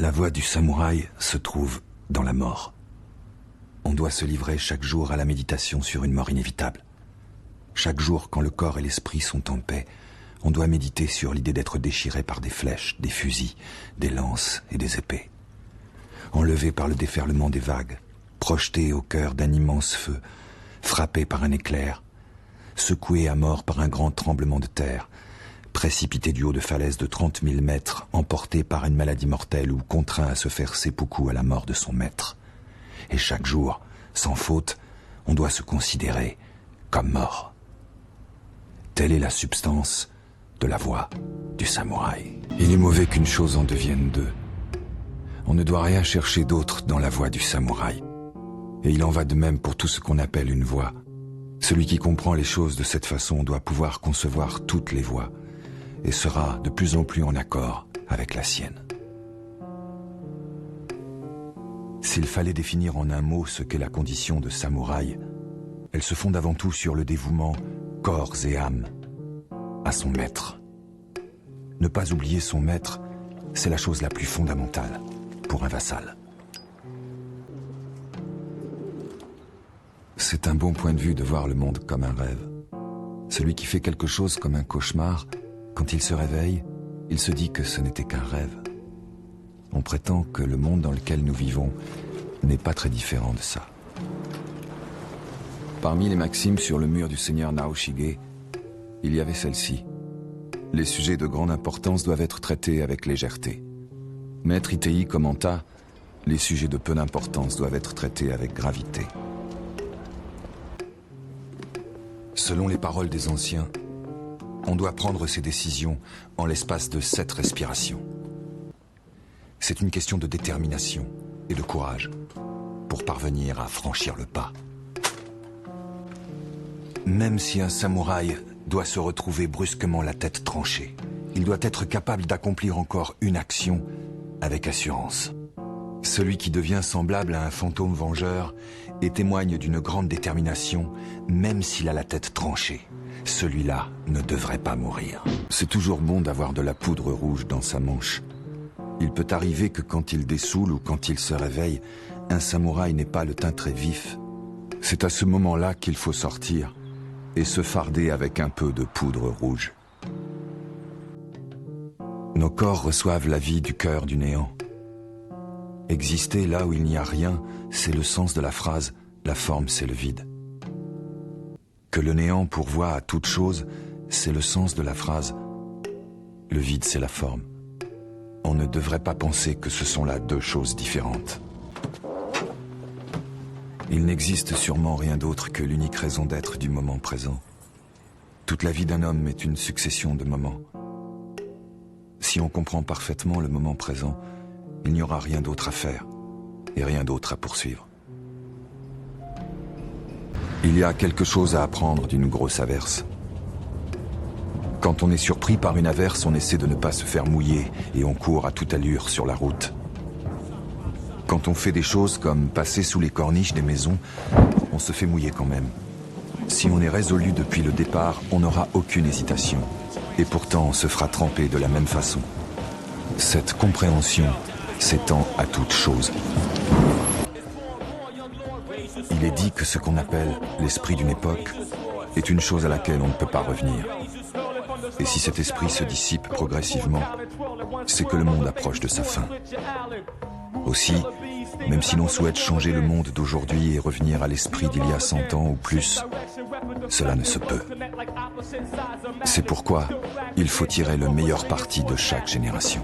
La voie du samouraï se trouve dans la mort. On doit se livrer chaque jour à la méditation sur une mort inévitable. Chaque jour, quand le corps et l'esprit sont en paix, on doit méditer sur l'idée d'être déchiré par des flèches, des fusils, des lances et des épées. Enlevé par le déferlement des vagues, projeté au cœur d'un immense feu, frappé par un éclair, secoué à mort par un grand tremblement de terre, précipité du haut de falaises de 30 000 mètres, emporté par une maladie mortelle ou contraint à se faire seppuku à la mort de son maître. Et chaque jour, sans faute, on doit se considérer comme mort. Telle est la substance de la voie du samouraï. Il est mauvais qu'une chose en devienne deux. On ne doit rien chercher d'autre dans la voie du samouraï. Et il en va de même pour tout ce qu'on appelle une voie. Celui qui comprend les choses de cette façon doit pouvoir concevoir toutes les voies et sera de plus en plus en accord avec la sienne. S'il fallait définir en un mot ce qu'est la condition de samouraï, elle se fonde avant tout sur le dévouement corps et âme à son maître. Ne pas oublier son maître, c'est la chose la plus fondamentale pour un vassal. C'est un bon point de vue de voir le monde comme un rêve. Celui qui fait quelque chose comme un cauchemar, quand il se réveille, il se dit que ce n'était qu'un rêve. On prétend que le monde dans lequel nous vivons n'est pas très différent de ça. Parmi les maximes sur le mur du seigneur Naoshige, il y avait celle-ci. Les sujets de grande importance doivent être traités avec légèreté. Maître Itei commenta, les sujets de peu d'importance doivent être traités avec gravité. Selon les paroles des anciens, on doit prendre ses décisions en l'espace de 7 respirations. C'est une question de détermination et de courage pour parvenir à franchir le pas. Même si un samouraï doit se retrouver brusquement la tête tranchée, il doit être capable d'accomplir encore une action avec assurance. Celui qui devient semblable à un fantôme vengeur et témoigne d'une grande détermination, même s'il a la tête tranchée, celui-là ne devrait pas mourir. C'est toujours bon d'avoir de la poudre rouge dans sa manche. Il peut arriver que quand il dessoule ou quand il se réveille, un samouraï n'ait pas le teint très vif. C'est à ce moment-là qu'il faut sortir et se farder avec un peu de poudre rouge. Nos corps reçoivent la vie du cœur du néant. Exister là où il n'y a rien, c'est le sens de la phrase « la forme c'est le vide ». Que le néant pourvoie à toute chose, c'est le sens de la phrase « le vide c'est la forme ». On ne devrait pas penser que ce sont là deux choses différentes. Il n'existe sûrement rien d'autre que l'unique raison d'être du moment présent. Toute la vie d'un homme est une succession de moments. Si on comprend parfaitement le moment présent, il n'y aura rien d'autre à faire et rien d'autre à poursuivre. Il y a quelque chose à apprendre d'une grosse averse. Quand on est surpris par une averse, on essaie de ne pas se faire mouiller et on court à toute allure sur la route. Quand on fait des choses comme passer sous les corniches des maisons, on se fait mouiller quand même. Si on est résolu depuis le départ, on n'aura aucune hésitation. Et pourtant, on se fera tremper de la même façon. Cette compréhension s'étend à toute chose. Il est dit que ce qu'on appelle l'esprit d'une époque est une chose à laquelle on ne peut pas revenir. Et si cet esprit se dissipe progressivement, c'est que le monde approche de sa fin. Aussi, même si l'on souhaite changer le monde d'aujourd'hui et revenir à l'esprit d'il y a 100 ans ou plus, cela ne se peut. C'est pourquoi il faut tirer le meilleur parti de chaque génération.